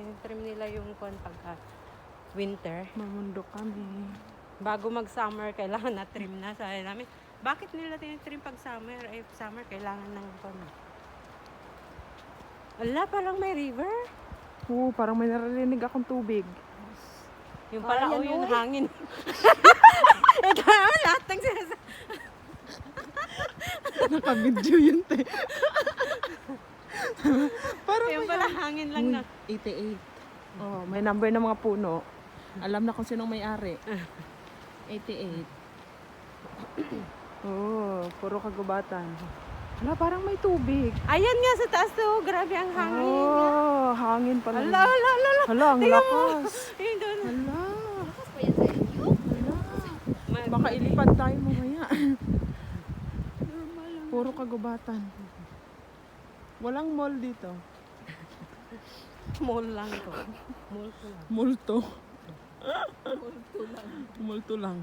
tinitrim nila yung kon pagka winter. Mamundok kami. Bago mag-summer, kailangan na trim na. Sabi namin, bakit nila tinitrim pag summer? Eh, summer, kailangan ng kon. Ala, parang may river. Oo, parang may naririnig akong tubig. Yung pala, Ayan, yung uy. hangin. Ito naman, lahat ng sinasabi. Naka-video yun, te. Parang Yung pala, hangin lang na. 88. Oh, may number ng mga puno. Alam na kung sinong may-ari. 88. Oh, puro kagubatan. Wala, parang may tubig. Ayan nga sa taas to, grabe ang hangin. Oh, hangin pala. Ala, ala, ala, ala. Hala, ang Tingnan mo. lakas. Ayun doon. Hala. Lakas pa yan sa inyo? Baka ilipad tayo mamaya. Puro kagubatan. Walang mall dito. Mall lang to. Mall ko lang. Multo. Multo lang.